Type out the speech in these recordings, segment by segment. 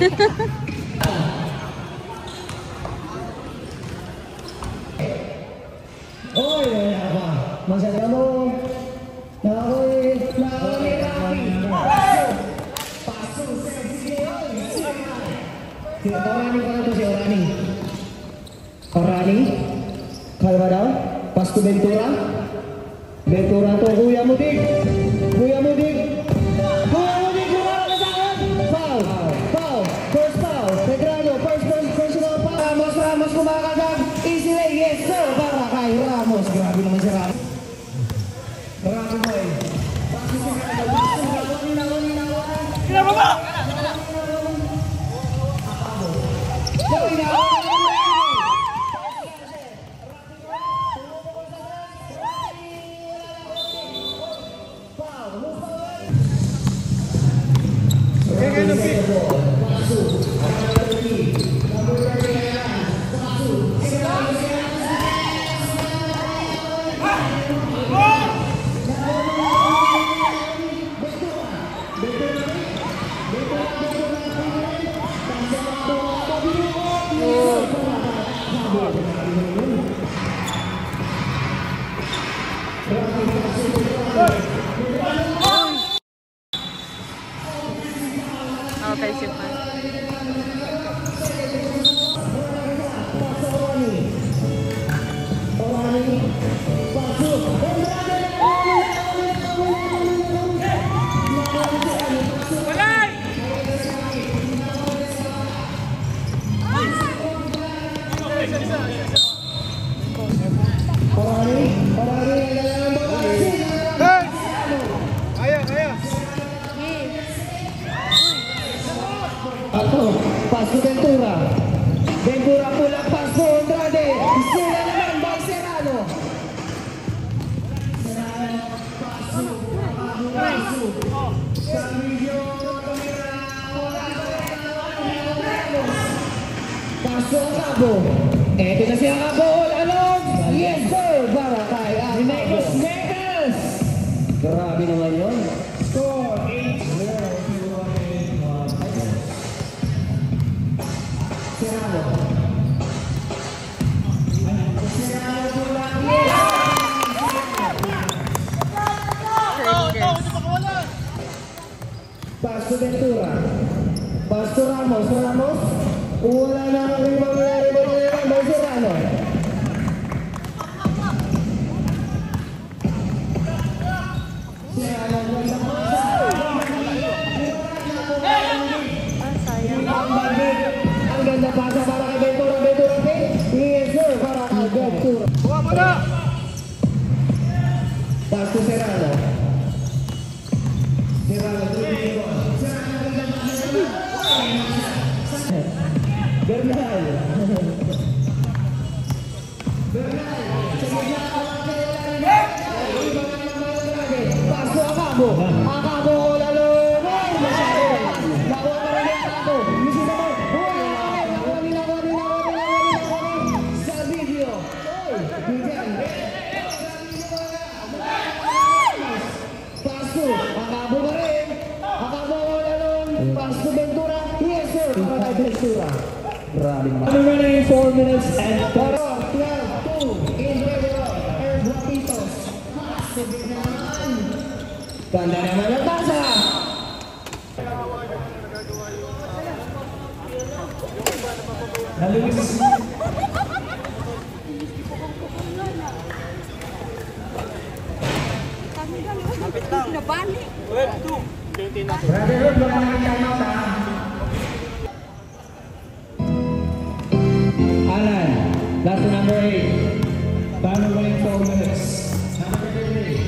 Oy, apa? Masyado mo. Nakoy, paso, si Orani pa na to, si Orani. Orani? Kalma daw? Pasko Ventura? Ventura to, Kuya Mudig! Kuya Mudig! Kuya Mudig! Kumara ka sa akin! Foul! Foul! First foul! Pedrano! First personal foul! Ramos kumakagat! Easy lay! Yes sir! Para kay Ramos! Grabe naman si Ramos! Ramos boy! Paso si Ramos! Kinaba ba? Okay, super. Paso Ventura. Ventura pulang paso Andrade. Sila naman by Serrano. Serrano, paso. Paso. Samillo, paso ang Cabo. Eto na siya Cabo. Along. Yes sir. Para kay Megas. Megas. Grabe naman yun. Score 8-0. Paso Ventura. Paso Ramos. Ramos. Wala na ang rebound by Serrano. Ang ganda pasa para kay Ventura. Ventura pin. Yes sir. Para kay Ventura. Paso Serrano. Serrano. Bernal. Paso Acabo. Acabo lalo. Sa video. Paso Acabo pa rin. Acabo lalo. Paso Ventura. Yes sir. Para Ventura. Remaining 4 minutes and 12-2 in Pedro Rapitos. Ganda naman ang tasa. Halos. Kapit lang. Nabalik. 12-2. Brother Hood, wala nang timeout ha. That's the number 8. Time remaining 4 minutes. Number 33.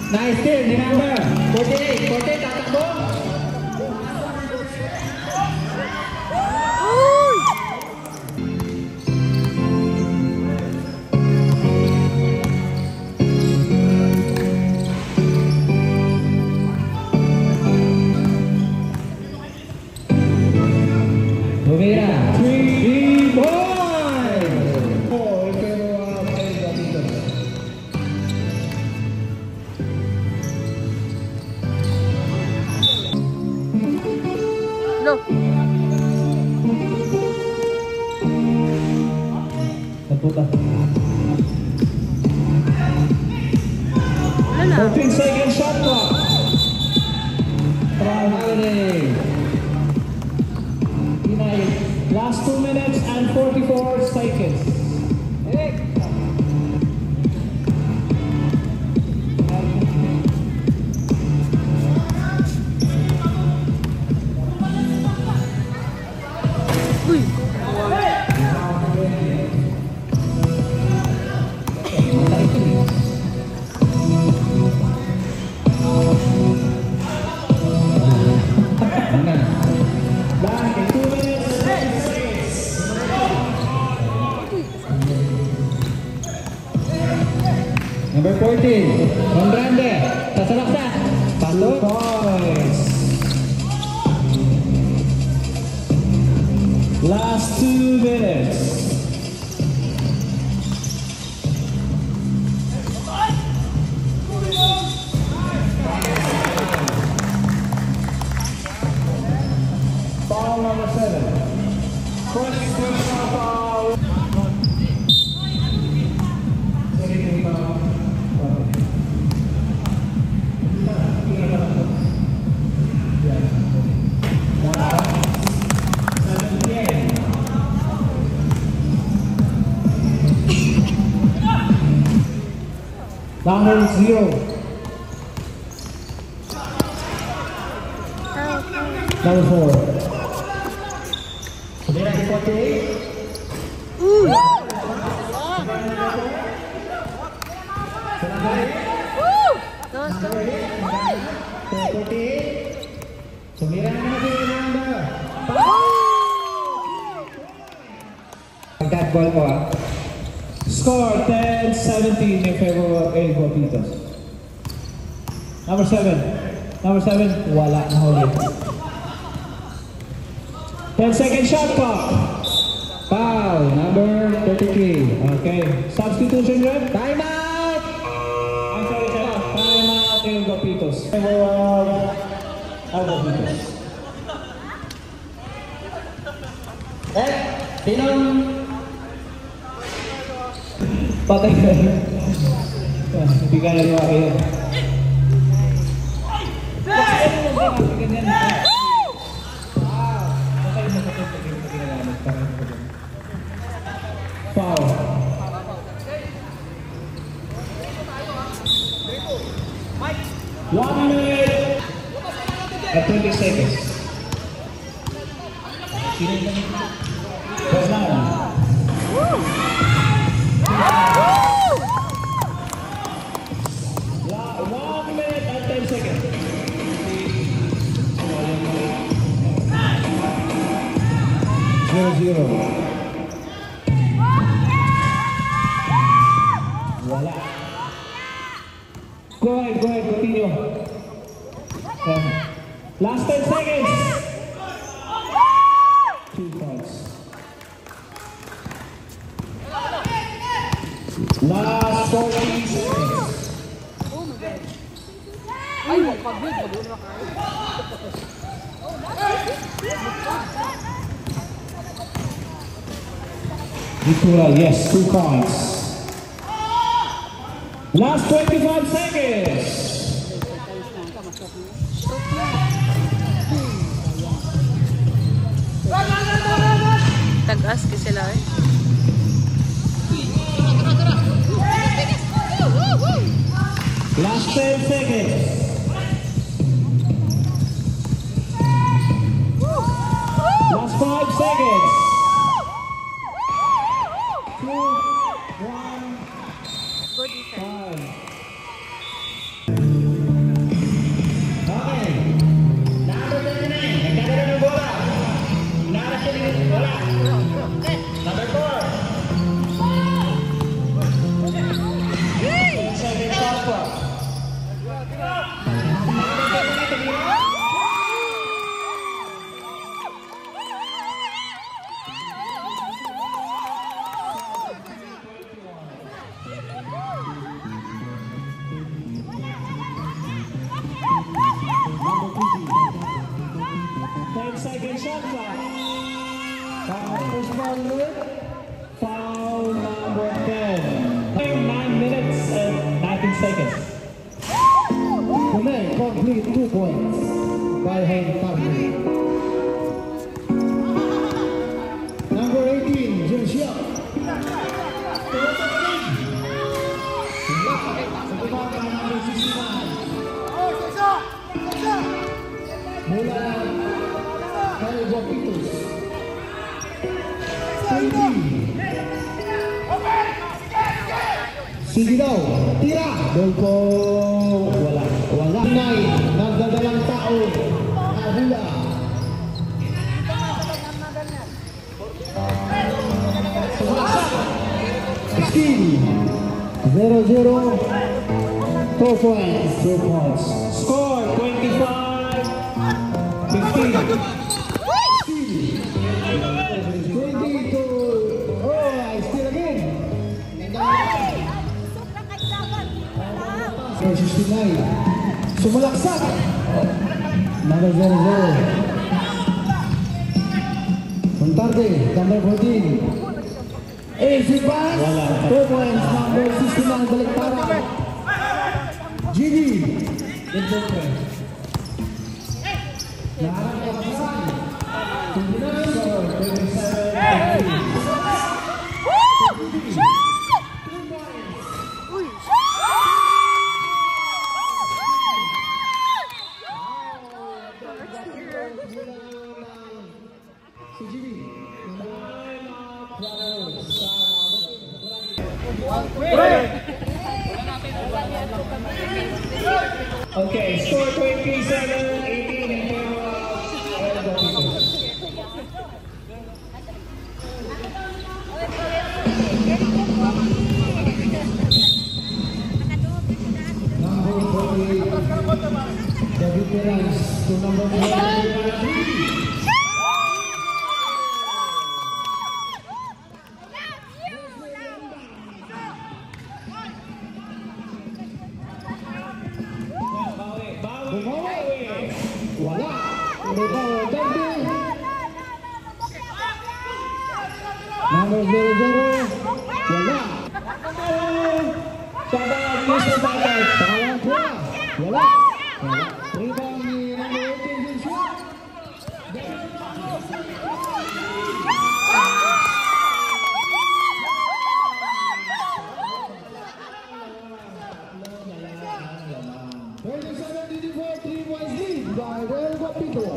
Nice steal, the number 48. 48, tatakbo. Puta. Wala na. 14 second shot clock. From Holiday. Last 2 minutes and 44 seconds. Uy! Back in 2 minutes and 30 seconds. Number 14, Conrande, sasalaksa. Pato. 2 points. Last 2 minutes. Foul number 7. First personal foul. Number 0. Number 4. Sumira di 48. Uy! Dos, dos. 48. Sumira na natin yung number. Pagkat ball po Score 10-17 in favor of El Guapitos. Number 7. Number 7, wala na huli. 10-second shot clock. Foul, number 33. Okay. Substitution rep. Time out! I'm sorry, sir. Time out, El Guapitos. Favor of El Guapitos. Tinong patay ka rin. Hindi ka naliwa kayo. Foul. One minute at 20 seconds. Was none. 1 minute and 10 seconds. 0-0. Wala. Go ahead, continue. Last 10 seconds. 2 points. Last 40 seconds. Ay, magpagod. Magpagod na kayo. Victoria, yes, 2 points. Last 25 seconds. Tag-as ka sila eh. Last 10 seconds. Last 5 seconds. 2, 1, Good defense. 5. Okay. Number 29. Nagkakaroon ng bola. Nara siya ng bola. Number 4. 10 seconds shot clock. Second shot clock. First ball, foul number seconds. Pune complete 2 points by Hong Kong. Number 18, Jun Xiao. Number 69. Mula kay Guapitos. 20. Sige daw, tira! Doon po, wala. Wala. Nay, nagdadalang tao. Nahula. Steve. 0-0. 2 points. 2 points. Score 25-15. 22. Oh, I steal again. 69. Sumalaksak. Number 0-0. Montarte, number 14. Easy pass. 2 points. Number 69. Balik para. Gigi. Good point. Lahat ng kapasan. 27-15. Okay, score 27-18 in favor of El Guapitos. Number 48, the veterans to number 43. Wala. Number 0-0. Wala. Sabag, Mr. Batay. Pangalan ko. Wala. Rebound ni number 18, Jun Xiao. By El Guapito.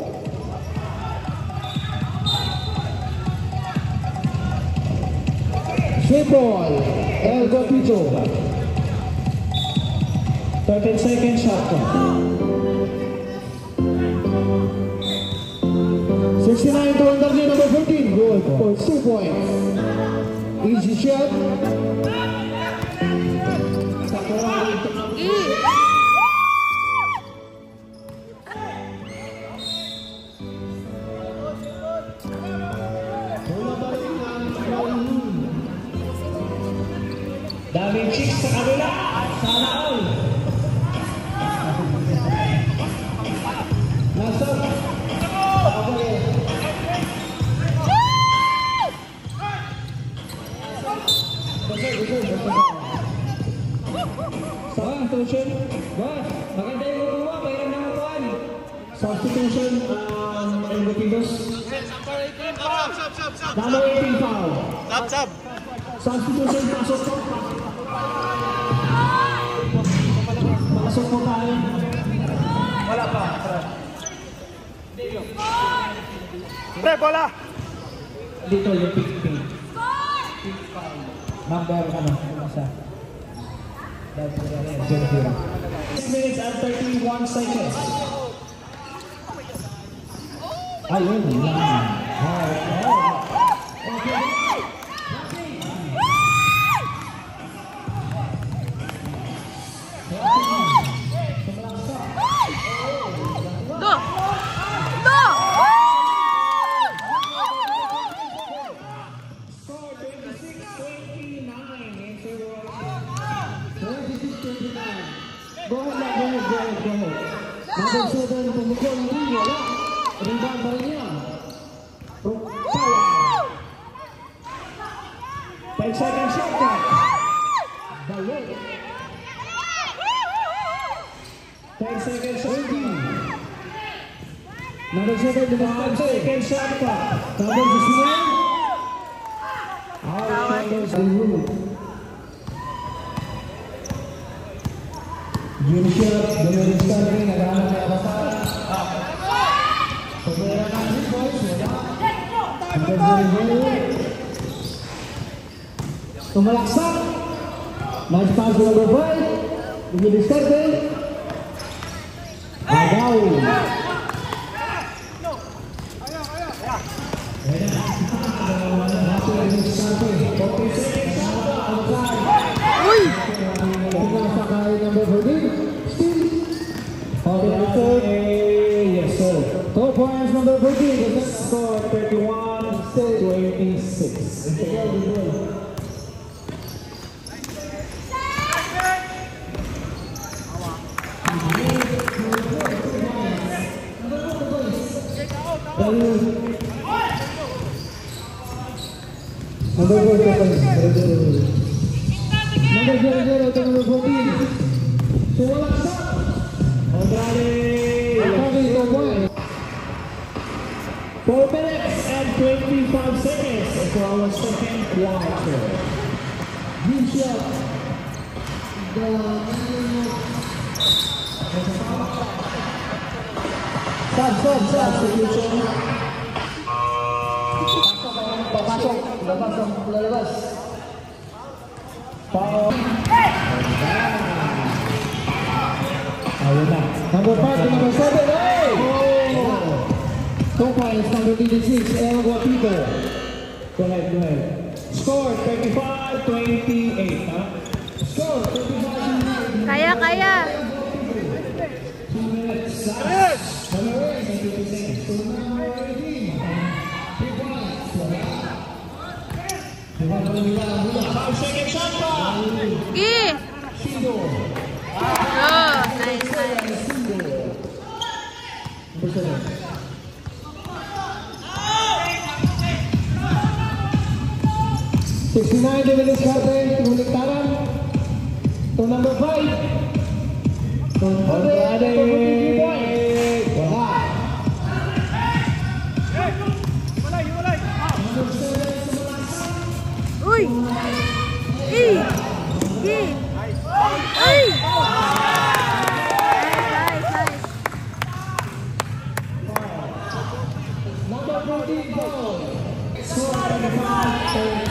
Sweet ball, El Guapito. 13 seconds shot clock. 69 to Andardi, number 14. Goal for 2 points. Easy shot. Daming chicks sa kabila. Sana all. Nasa. Substitution. Boss, maganda yung kukuha. Mayroon na kukuhan. Substitution. El Guapitos. Number 18 foul. Substitution. Pasok po. Pasok po tayo. Wala pa. Pre, bola! Dito yung pick. Number isa. 6 minutes and 31 seconds. Ayun lang. Go ahead. Number 7, pumukul ng ring, wala. Rebound pa rin yan. Sawa. 5 seconds shot clock. Balik. 10 seconds only. Number 7, 5 seconds shot clock. Number 69. Out goes the rule. Junior shot, Dominic's country, naghahanap na kabataan. Pagkaya natin, boys, tumalaksak. Nice pass to number 5. Dominic's country. Agaw. Uy! Number 14. Yes, sir. 2 points, number 14. The score 31-26. Number 4, number 0 to number 14. Sumalaksak. Andrade. 4 minutes and 25 seconds for our second quarter. Good shot. Substitution. Papasok, lalabas. Foul. Ayun na. Number 5 to number 7. Hey! 2 points, number 26, El Guapito. Go ahead. Score 35-28. Score 35-28. Kaya. 2 minutes. Number 8, 26. To number 18. 3 points. 5 seconds shot clock. Gi! Shindo. Oh, nice. Number 7. 69 Dominic's country, tumiliktaran. To number 5. Andrade. Wala. Uy! Gi! Uy! Nice. Number 14 goal. Score 35-30.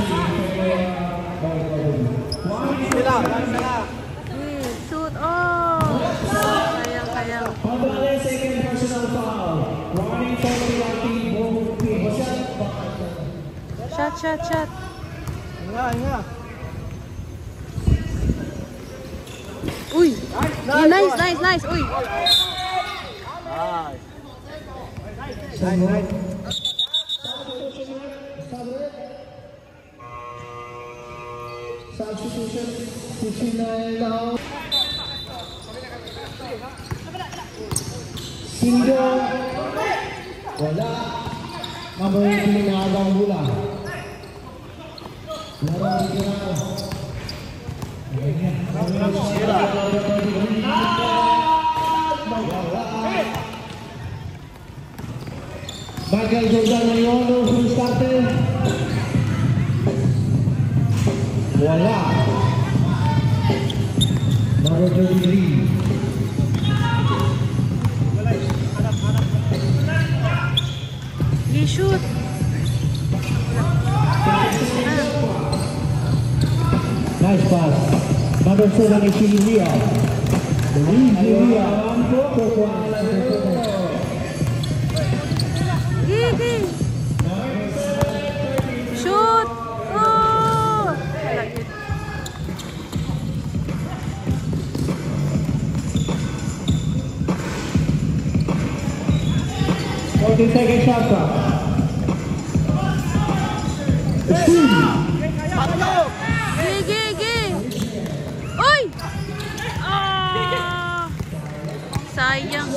Shoot! Oh! Sayang. Andrade, second personal foul. Warning for the lucky both teams. Shot. Uy! Nice. Uy! Substitution 69 now. Sindo. Wala. Number 18 na abang bola. Michael Jordan Mariano full starter. Wala. Number 33. Shoot! Nice pass. Number 7 is Ilya. Gi! Shoot! Oh! Wala yun. 40-second shot clock. Gi! Uy! Ah! Sayang.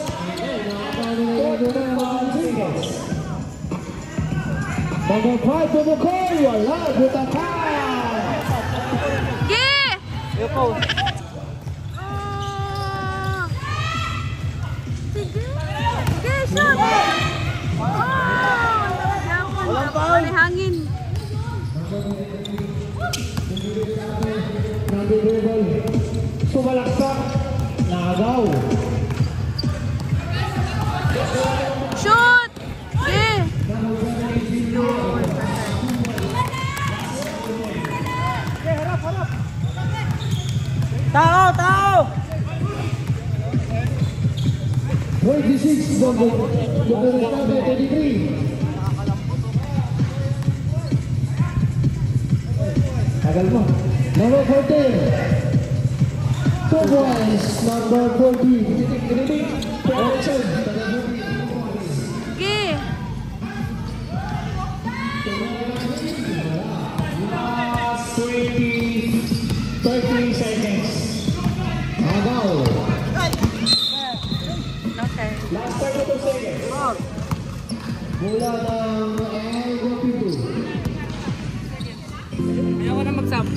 Number 5 to McCoy. Wala. Good attack. Gi! Yuko. Ah! dribble. Sumalaksak. Nagaw. Shoot! Eh! Tao! Tao! 26, number 33. Tagal mo. Number 14. 2 points. Number 40. Direction. Sige! Last 30 seconds. Agaw. Okay. Last 32 seconds. Mula ng Elgo Pitu. Ayaw ko na mag-sub.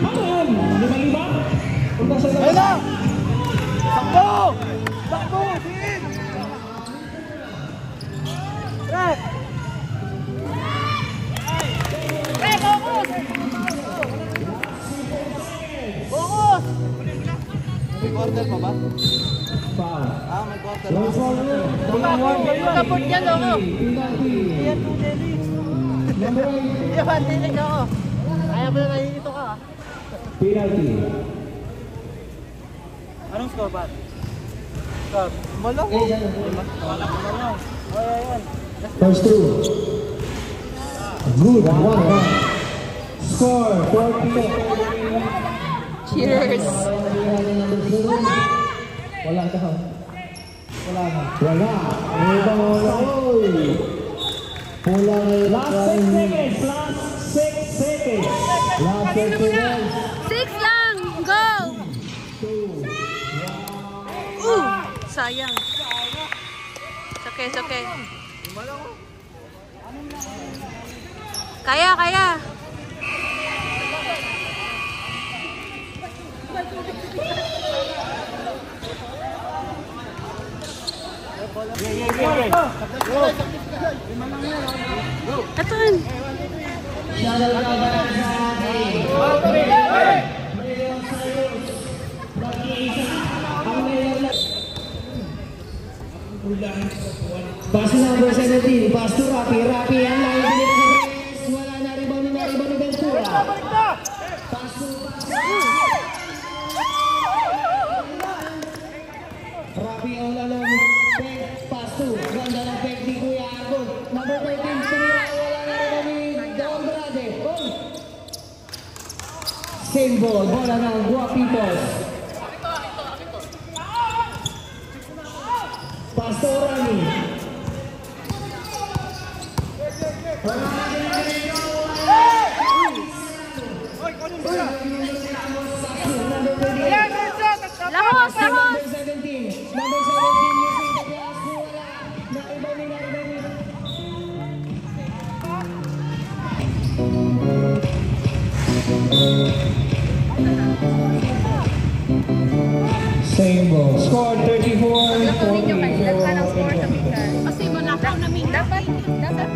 Ayan! 5-5. Punta sa Ayun na! Takbo! Takbo! Din! Pre! Pre, focus! Focus! May quarter pa ba? Foul. May quarter. Pagkapot niya, loko. Number 8. Yaman, tinig ako. Ayaw mo na nahihito ka. Penalty. Anong score ba? Score? Malong. Malong. Ayan. First two. Good. 1-1. Score 40. Cheers! Wala ka. Wala na. Wala. Oy. Pula ngayon. Last 6 seconds. Last 6 seconds. Last 6 seconds. 6 lang! Go! Sayang. It's okay. Kaya! Ito rin. Pass number 17. Pass to Rapi. Rapi ang layo din sa press. Wala na rebound ni Ventura. Pass to Rapi all along. Pass to. Ganda ng peg ni Kuya Arbon. Number 13. Tumira. Wala na rebound ni Don Brade. Same ball. Bola ng Guapitos. Pastorani. Lahos! Number 17. Number 17 using the glass. Wala. Naiba. Same ball. Score 34. Kasi manakaw namin. Dapat yung natin.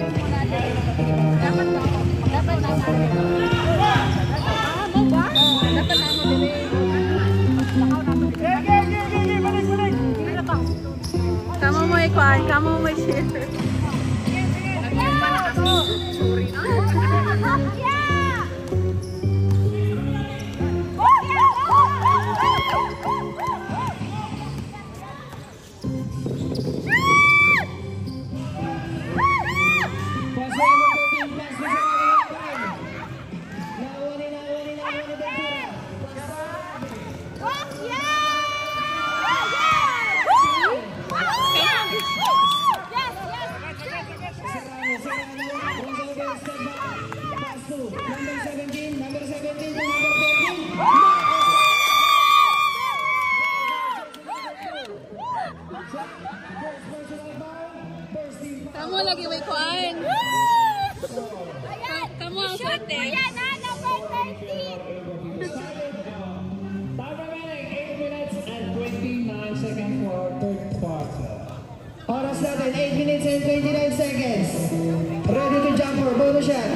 Dapat na mo ba? Dapat na mo din. Kamu mo ikuan, kamu mo share. Sorry na. Kamu lagi may kuan. Kamu ang swerte. Time remaining 8 minutes and 29 seconds for third quarter. Oras natin 8 minutes and 29 seconds. Ready to jump for bonus shot.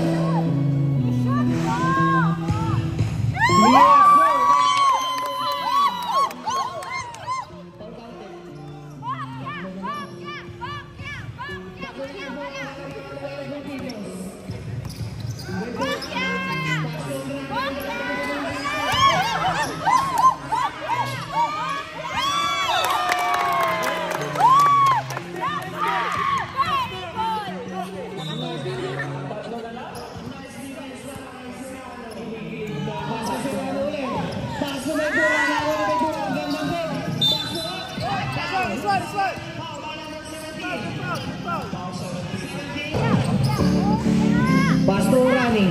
Pass to Rani.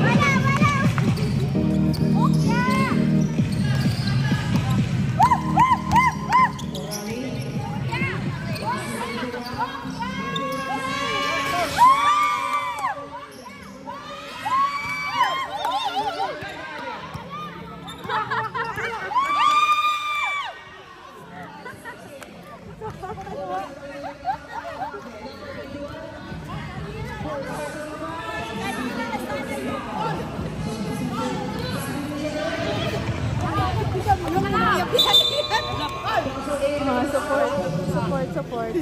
Mga support. 40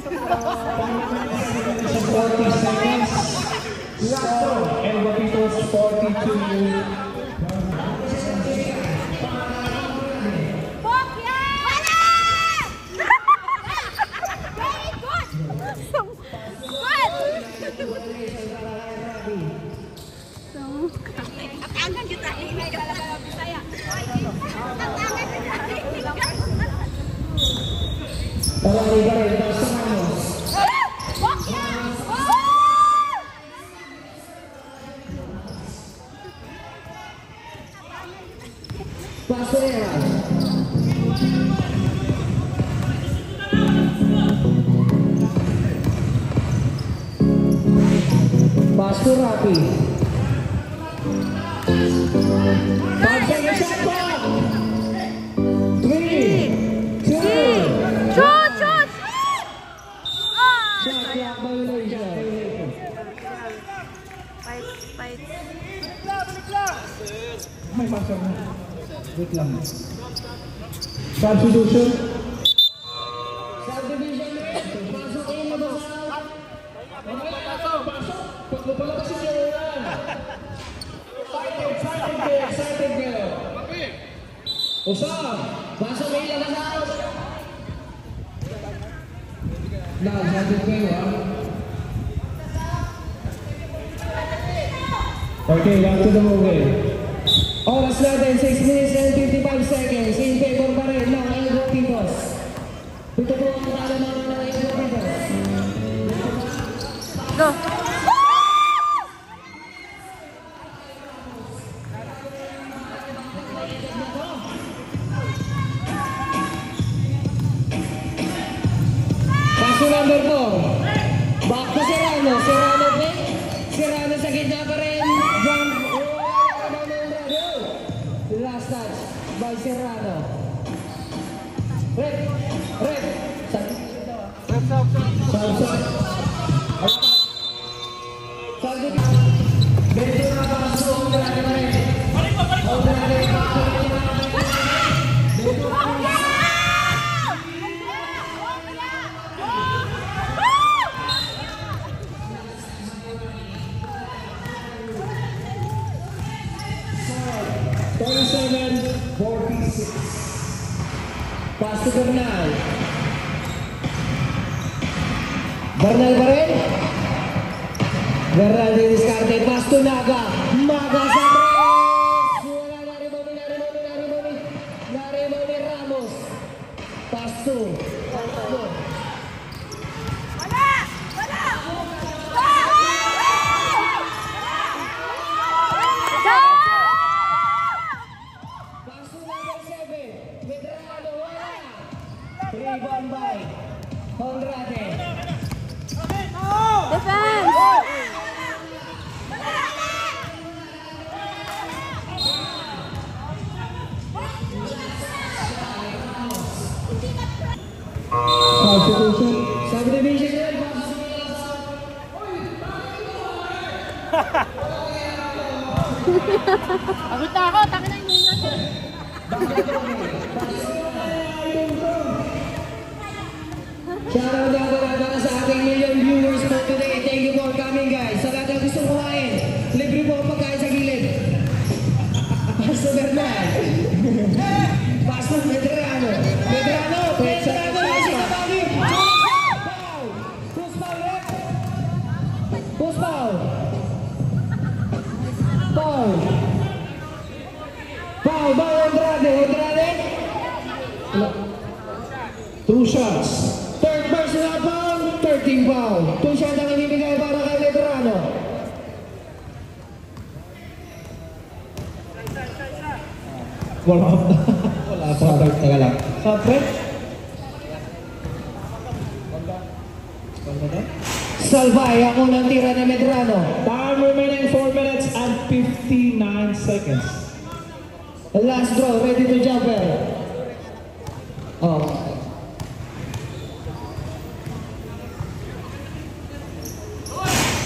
seconds. Score El Guapitos 42. Parang iba rin, Dos Ramos. Pasera. Pasto Rapi. Pagsay na shot clock. 3, 2, Shoot! shot clock violation. Fight. May pasok na. Wait lang. Substitution. Subdivision. Pasok in na ba? Pasok. Pag napalabas siya yan. Excited girl. Usap. Pasok may ilang na. Excited kayo ha. Okay, back to the movie. Oras natin, 6 minutes and 55 seconds. In favor pa rin ng El Guapitos. Ito po ang kalaman ng El Guapitos. Go! Paso number 4. Back to Serrano. Serrano pick. Serrano sa gitna pa rin. Jump. Last touch by Serrano. Rep. Pass to Bernal. Bernal pa rin. Bernal din diskarte. Pass to Naga. Maga sa tres. Wala na Narimoni Ramos. Pass to. Rebound by Honrade. Defense! Substitution. Subdivision yan. Agad na ako, takin na yung hinga. Shoutout nga para sa ating million viewers for today. Thank you for coming guys. Sa lahat ng gusto kumain, libre po ang pagkain sa gilid. Pasto Bernal. Pasto Medrano. Medrano na si Kabali. Push foul. Push foul. Foul by Andrade. 2 shots. Third personal foul, 13 foul. 2 shots ang ibibigay para kay Medrano. Wala pa. Wala pa. Teka lang. Subject? Salvay, ang unang tira ni Medrano. Time remaining 4 minutes and 59 seconds. Last draw, ready to jumper. Oh.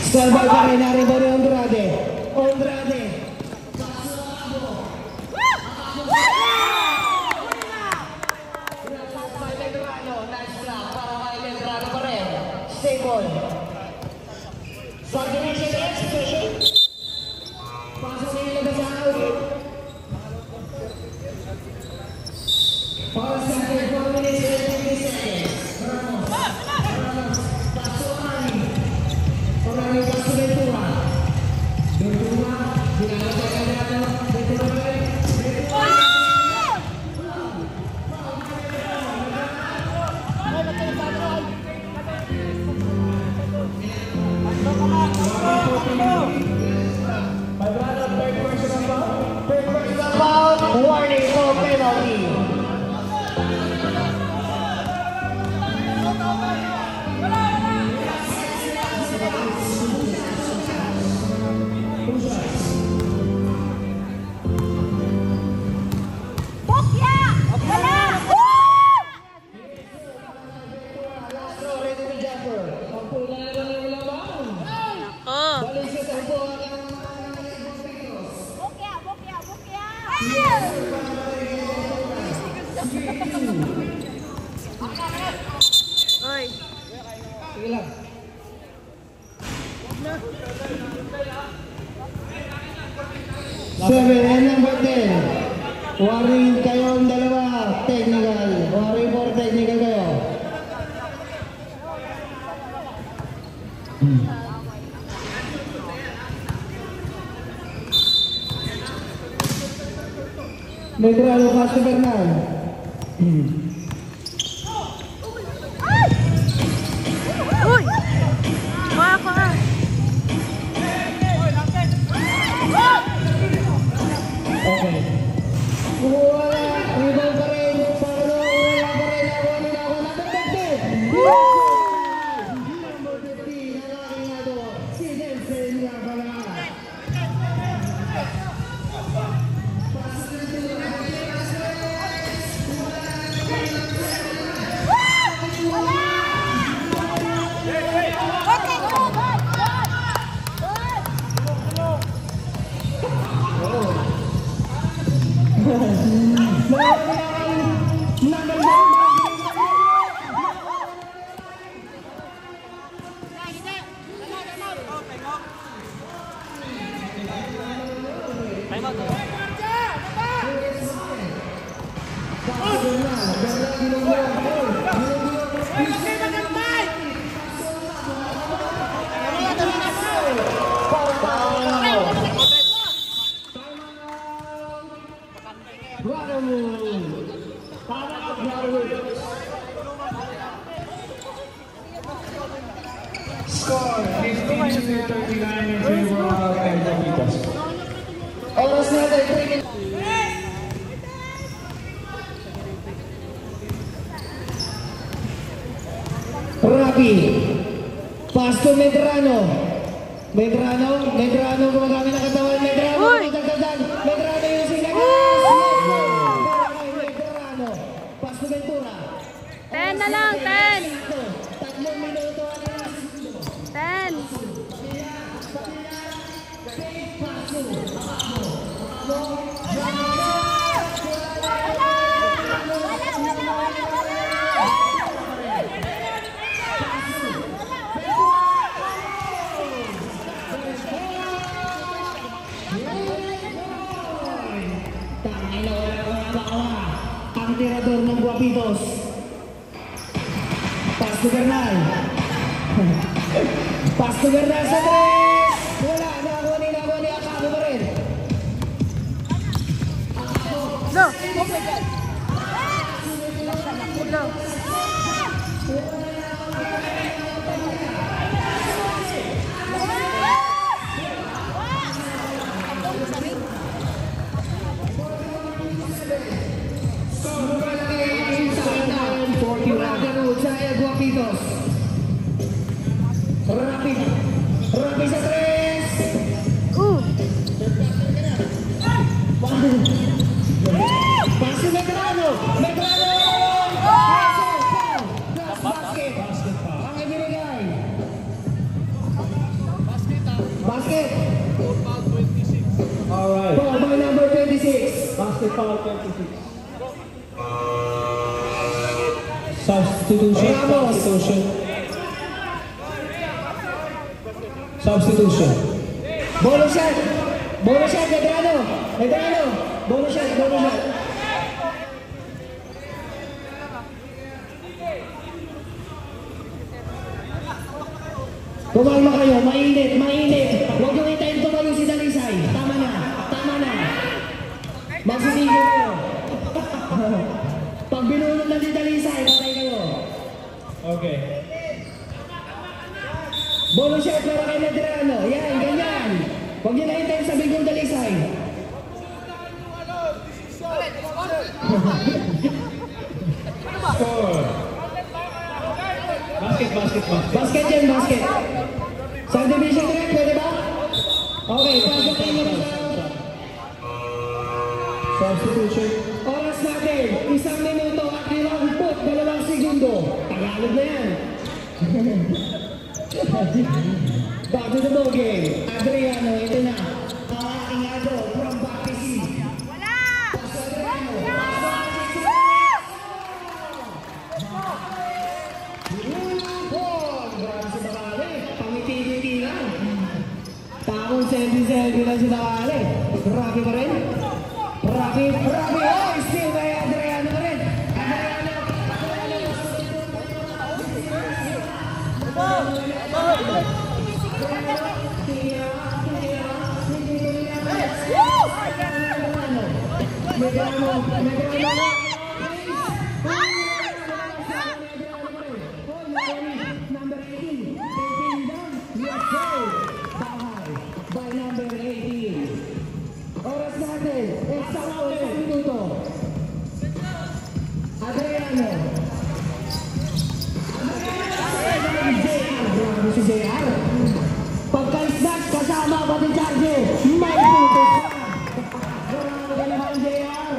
Salvay pa rin, narito ni Andrade. Andrade. Nice block para kay Medrano pa rin. Stable. Subdivision execution. Pasok na yung labas out. Para sa akin, 4 minutes and 20 seconds. Ramos. Pasok Orani. Orani, pasok Ventura. Ventura. Ginagawa ka natin. Ventura pa rin. Ventura. Third personal foul, warning for penalty. Last throw, ready to jumper. Ang pula na lang yung laban. Oh. Balik sa tempo ang Oy. Sige lang. Seven and number 10. Warning kayo ang dalawa. Technical. Warning for technical kayo. Medrano, Castro Bernal. Uy! Kuha ko nga. Okay. Wala. Rebound pa rin. Paulo. Wala pa rin. Ako. Number 15. Number 15. Ang aking ato. Si Nelson Rapala. Score 52-39 in favor of Enriquez. Oras natin. 3 minutes. Rapi. Pass to Medrano. Medrano gumagamit ng katawan. Medrano. Uy! Medrano yung sinagas. Medrano. Pass to Ventura. 10 na lang, 10. 3 minuto. 10. Ang tirador ng Guapitos. Pass to Bernal. Pass to Bernal sa 3. Wala. Nakakuha ni Akabo pa rin. No. Oh my God. No. Ramos. Rapid. Rapid sa tres. Pasi Medrano. Medrano. Basket. Ang ibinigay. Basket. Alright. Ball by number 26. Basket foul 26. Substitution. Ramos. Substitution. Bolo shot. Bolo shot, Medrano. Medrano. Bolo shot, bolo shot. Kumalma kayo, mainit, mainit. Huwag nyo hintayin tumayo si Dalisay. Tama na, tama na. Magsisigil kayo. Pag binunod na si Dalisay, patay kayo. Okay. Bolo shot para kay Medrano. Yan, ganyan. Huwag nyo na hintayin sa bigong Dalisay. Score. Basket, basket, basket. Basket yan, basket. Subdivision track, pwede ba? Okay, pasok kayo na sa... Substitution. Oras natin, 1 minuto at 2 segundo. Tagalog na yan. Back to the ball game. Adriano, ito na. Ang aking ado from Bakisi. Wala! Grabe si Bakali. Pangiti-ngiti lang. Takong selfie-selfie lang si Bakali. Grabe pa rin. Grabe, grabe. Oh, still by Adriano pa rin. Adriano. Number 18. Yes, sir. By number 18. Oras natin. Eksakto 1 minuto. Adriano. Grabe si JR. Pagka-snack kasama pa si Charger. May putos pa. Grabe naman JR.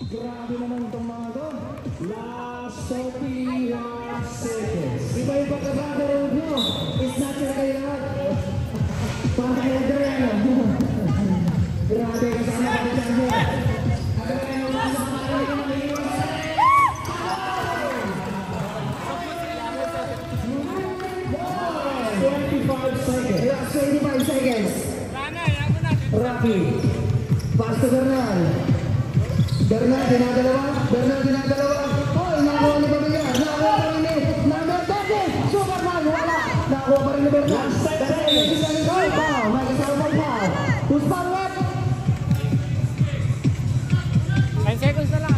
Grabe naman itong mga to. Last 31 seconds. Iba yung pagka-brotherhood nyo. Snatch na kayo lahat. Para kay Adriano. Grabe kasama pa si Charger. Adriano, nasa pangalan ko ng hero. 25 seconds. Last 25 seconds. Rafi. Pass to Bernal. Bernal, dinadalawa. Bernal, dinadalawa. Oh, nakuha ni Pamilya. Nakuha pa rin ni number 30. Superman, wala. Nakuha pa rin ni Bernal. Last 10 Pero yung si Bernal, foul. May kasama pang foul. Who's foul left? 10 seconds na lang.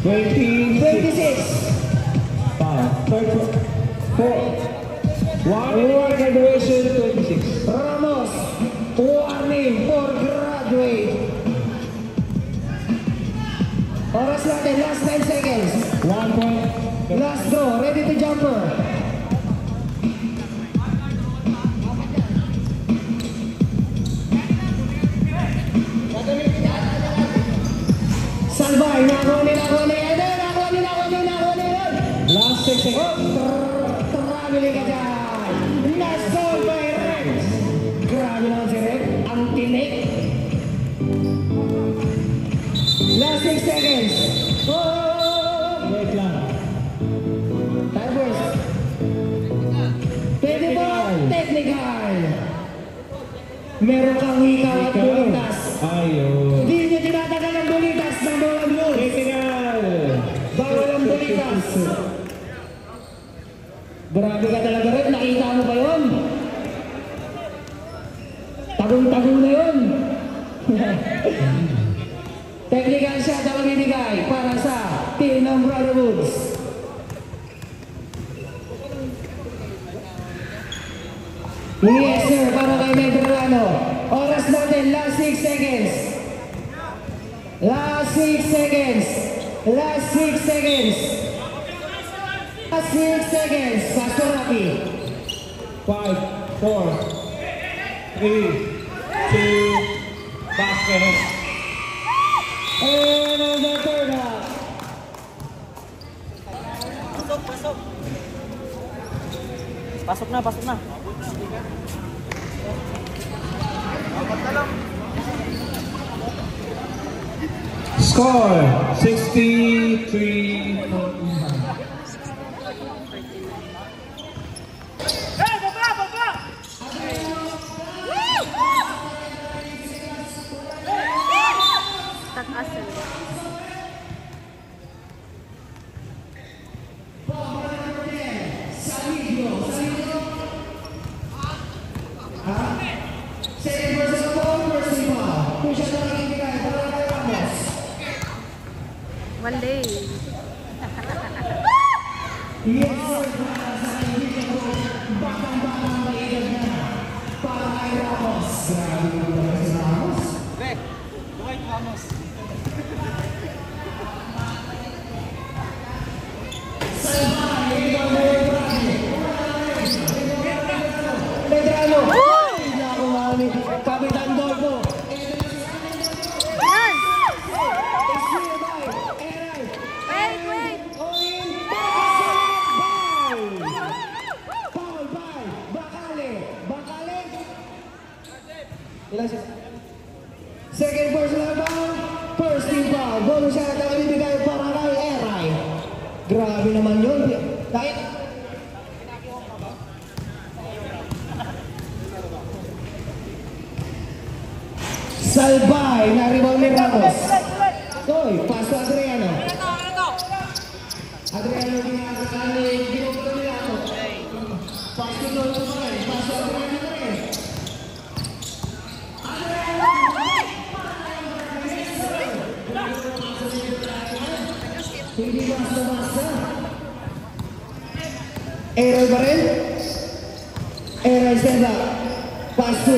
26. 26. Foul. 4. One graduation 26. Ramos. Warning for graduate. Oras natin, last 10 seconds. 1 point. Last draw, ready to jumper. Salbay, nakuha ni Eden, nakuha ni Eden. Last 6 seconds. Traveling ka dyan. Last goal by Rex. Grabe naman si Rex, ang tinik. Last 6 seconds. Oh! Wait lang. Time first. 24, technical. Meron kang hikaw at bulitas. Ayun. Hindi nyo tinatagal ang bulitas ng mga blues. Critical. Bawal ang bulitas. Grabe ka talaga rin. Nakita mo ba yun? Tagong-tagong na yun. Technical shot ang ibigay para sa team ng Brotherhoods. Yes sir, para kay Medrano. Oras natin, last 6 seconds. Last 6 seconds. Last 6 seconds. Last 6 seconds. Pastor Rocky. 5, 4, 3, 2, basket. And on the third half. Pasok na, pasok na. Score 63. Takas sila. Second versus the ball, first team foul. Kung siya na nakikigay, para kay Ramos. Wale. Yes, sir. Para sa kaibigan ko, bakang-bakang may edad na. Para kay Ramos. Grabe mo ba si Ramos? Dwight Ramos. Medrano. Ay, naku, mami. Kapitan Dolpo. Yan! Excuse by Eray. Wait, wait! Oin. Foul by Bacale. Bacale. Ilan siya? Second personal foul. First team foul. Bonus shot ang ibibigay para kay Eray. Grabe naman yun. Kahit Salbay na rebound ni Ramos. Toy, pass to Adriano. Adriano ginagawa ginugulo nila ako. Pass to Toy Tumaray. Pass to Adriano na rin. Hindi basta-basta. Errol ba rin? Errol Seba. Pass to.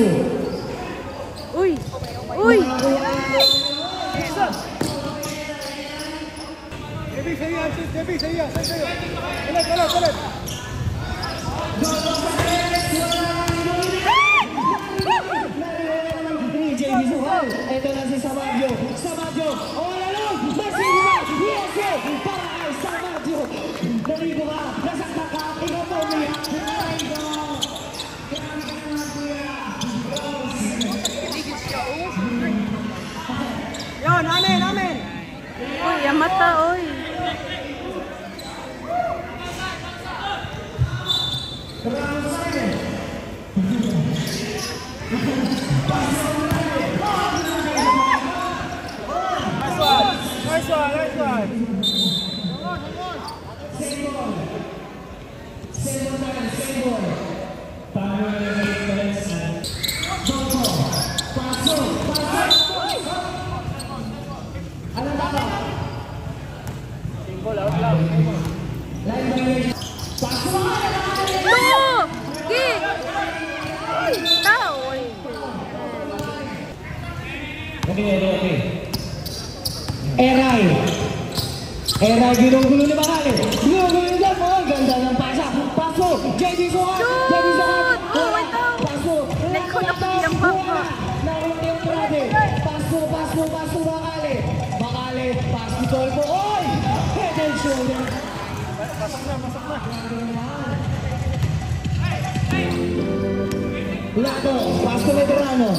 Uy! Uy! Debbie, sa'yo, Debbie, sa'yo, sa'yo. Ulit, ulit, ulit. JB Suhal. Ito na si Samadio. Samadio. All alone. Masigo ba? Yes, yes. Para kay Samadio. Naligo ka. Nasakta ka. Ikaw po niya. Yon, amen, amen. Uy, ang mata, uy! Nice one, nice one. No! Gig! Tao, uy! Eray. Eray, ginugulo ni Bacale. Ginugulo ni Dolpo. Oh, ganda ng pasa. Paso. JB Suhal. JB Suhal. Oh, ito. Paso. Hindi ko napiyang baka. Nakuha yung grabe. Paso, paso, paso, Bacale. Bacale, pass to Dolpo. Oy! Head and shoulder. Pasok na, pasok na. Lato, pass to Medrano.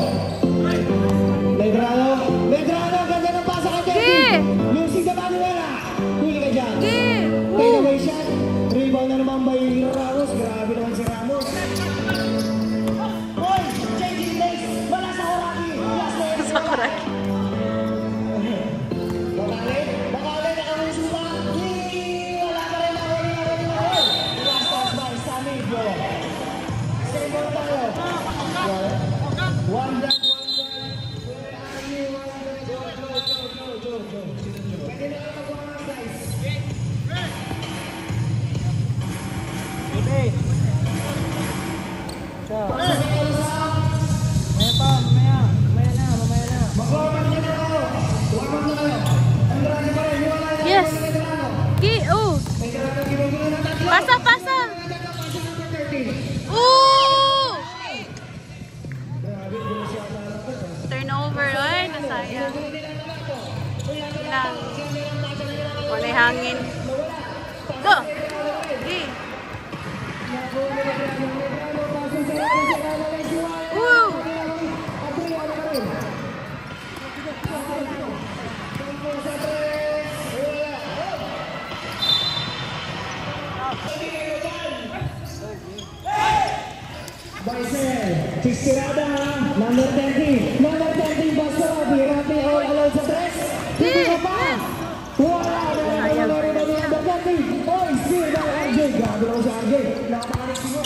Medrano. Medrano, ganda ng pasa kay JB. Yeah. Lucy Gabanuela. Huli ka dyan. Yeah. Take away shot. Rebound na naman by Ramos. Grabe naman si Ramos. Oy! Changing legs. Wala sa Horaki. Last legs. Sa Horaki. Bakale. Bakale. Nakamuso pa. Wala pa rin ako. Last pass by Sammy Bro. Save on tayo. One down. Sayang. Lang. Walay hangin. Go! Okay. Woo! Baisel, Chistirada, number 30. Number 30, Basta Rabi. Rabi all allowed sa tres. Dito ka pa. Wala na number 30. Oy, Sir RJ. Grabe lang sa RJ. Napakalit mo.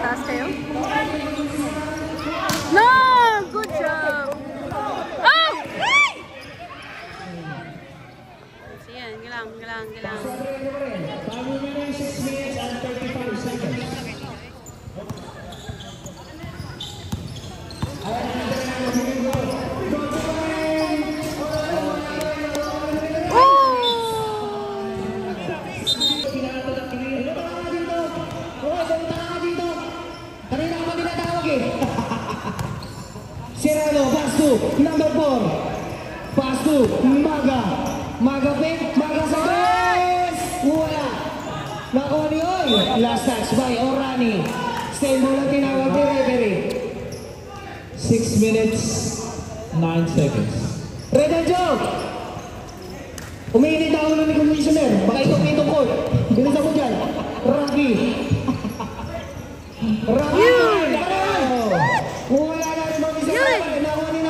Taas kayo? No! Good job! Oh! Siyan, gilang. 5 minutes, 6 minutes and 35 seconds. Serrano, Pastu, number 4. Pastu, Maga Pink, Maga sa tres! Wala! Nakuha ni Oy! Last touch by Orani. Stay mo lang tinawag ni referee. 6 minutes, 9 seconds. Red and Joe! Umiinit na ulo ni Commissioner. Baka ito pito ko. Bilis ako dyan. Rocky! Rocky! Wala na rin mga isa. Nakuha ni.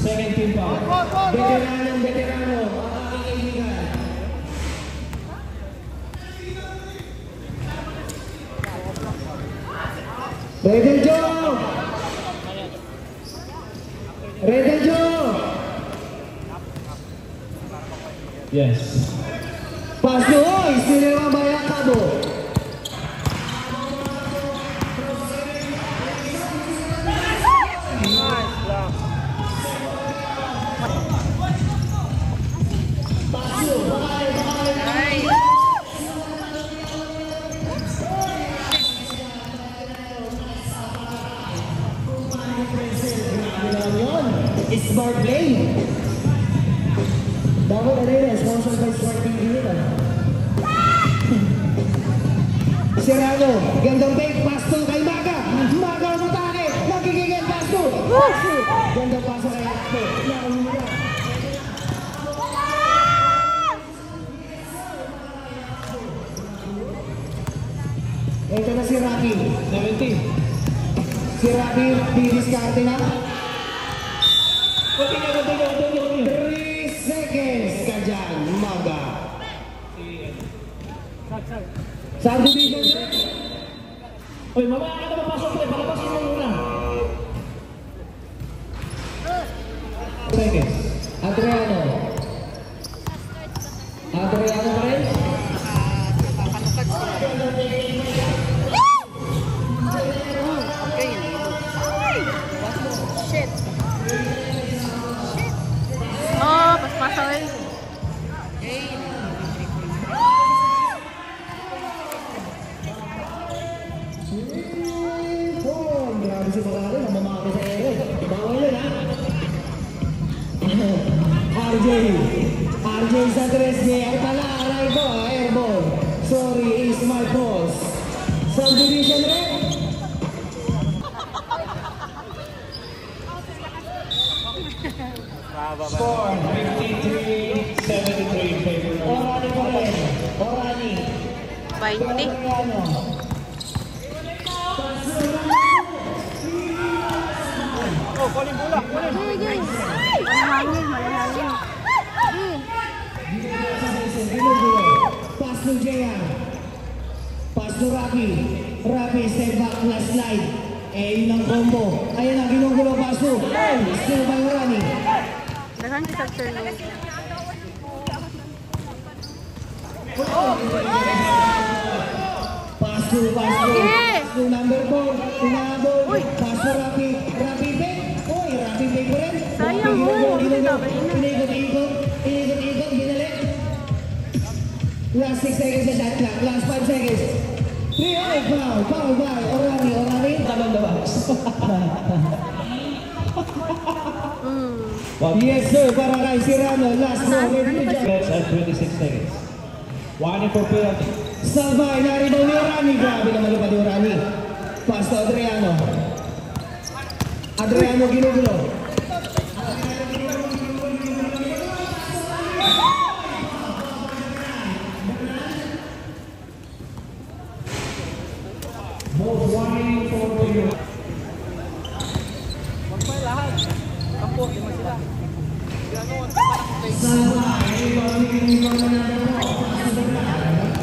17 pounds. Veterano, ang aking kaibigan. Red and Joe! Yes. Pasto, oy! Sinira Bayan Cabo. Smart play. Dapat ano yun, sponsored by Smart TV yun. Serrano, gandang fake, Pasto kay Maga. Maga ang matake, magigigil Pasto. Gandang paso kay Pasto. Ito na si Rocky. 17. Si Rocky, didiskarte na. 3 seconds ka dyan, Maga. Subdivision. Uy, mamaya ka na mapasok pre. Palapasin mo muna. Seconds. Adriano pa rin. Shit. Oh, paspasoy. Oh, grabe si Magalo. Namamaki sa ere. Bawal yun, ha? RJ sa tres niya. Pala, aray ko, airball. Sorry, is my fault. Subdivision red. Score 53-73 in favor of Orani pa rin. Orani. 20. Oh, kunin bola, kunin. Malahangin. Pass to Jayan. Pass to Rafi. Rafi, step back, last slide. Eh, yun ang combo. Ayan ang ginugulo, pass to. Still by Orani. Dahan kita turn. Pass to number 4. Inabol. Pass to Rafi. Rafi Pek. Uy, Rafi Pek ko rin. Sayang, Rafi, oh. Inikot. Binalik. Last 6 seconds sa shot clock. Last 5 seconds. 3, oh, foul. Foul by Orani. Orani. Talon the wax. Yes, sir. Para kay Serrano. Last throw. Ready to jump. Minutes and 26 seconds. 1 for penalty. Salvay. Naribaw ni Orani. Grabe naman yung pa ni Orani. Pass to Adriano. Adriano ginugulo.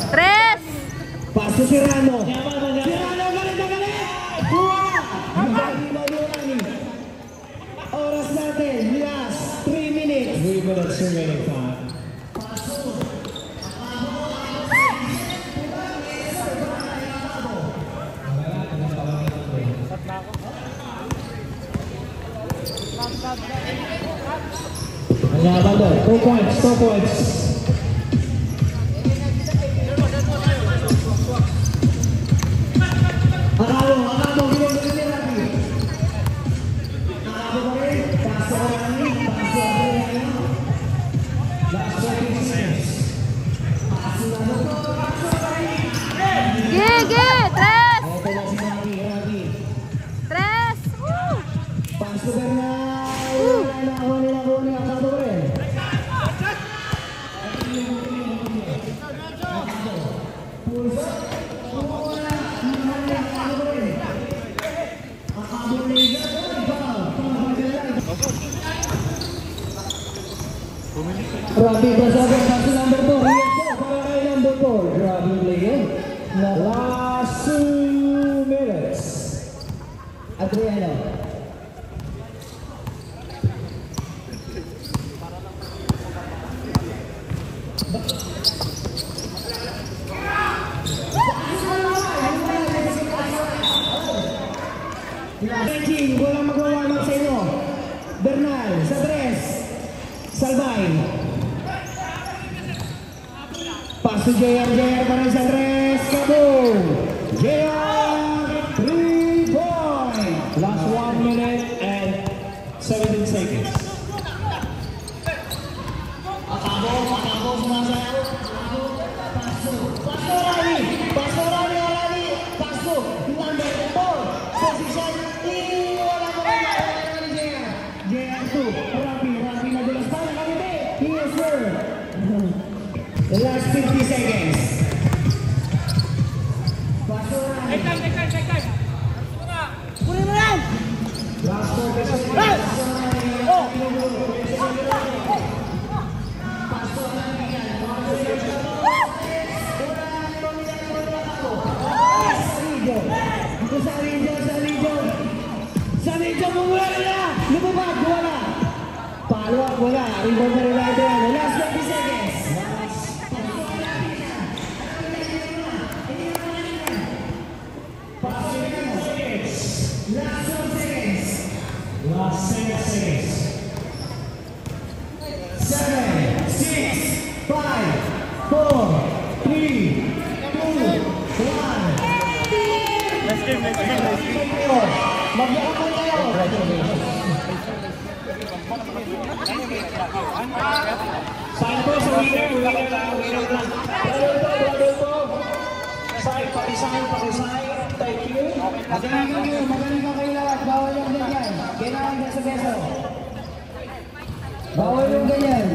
Tres! Pass to Serrano. Serrano, galit na galit! Kuha! Nagalimaw ni Orani. Oras natin. Last 3 minutes. 3 minutes remaining time. Laban doon. 2 points, 2 points. Akabo, ginugulo ni Orani. Akabo pa rin. Pass to Orani. Pass to Adriano. Last 20 seconds. Pass to Orani. Gigi! Tres! Ito na si Rami. Tres! Woo! Pass to Bernal. Nakuha nila. Akabo pa rin. Rabi Brazaga, pass number 2. Para kay number 4. Grabe play yun. Last 2 minutes. Adriano. Benching, walang magwawamak sa inyo. Bernal, sa tres. Salvay. Pass to JR pa rin sa tres. Kaboom! JR, 3 point. Last 1 minute and 17 seconds. Akabo, sumasayaw. Paso Orani. Paso, number 4. Position, wala ko na JR. JR 2. Rapi na dulas pa. Nakalimutin. Yes, sir. The last 50 seconds. Paso Orani. Last 40 seconds. Sa Ridjo, bumula na! Lumabag, wala! Follow up, wala. Rebound na rin natin yan. Last 20 seconds. Last 12 seconds. Last 7 seconds. 7, 6, 5, 4, 3, 2, 1. Mag-iakot kayo. Sign po sa winner lang. Brother po. Sign, pakisign. Thank you. Magaling ka kayo lahat. Bawal yung ganyan. Kailangan dyan sa beso. Bawal yung ganyan.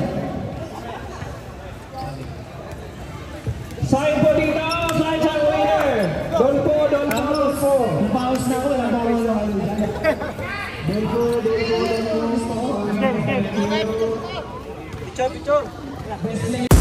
Sign po dito. Sign sa winner. Doon po. Pause na ako. Walang bawal yung ano dyan. Doon po. Best player.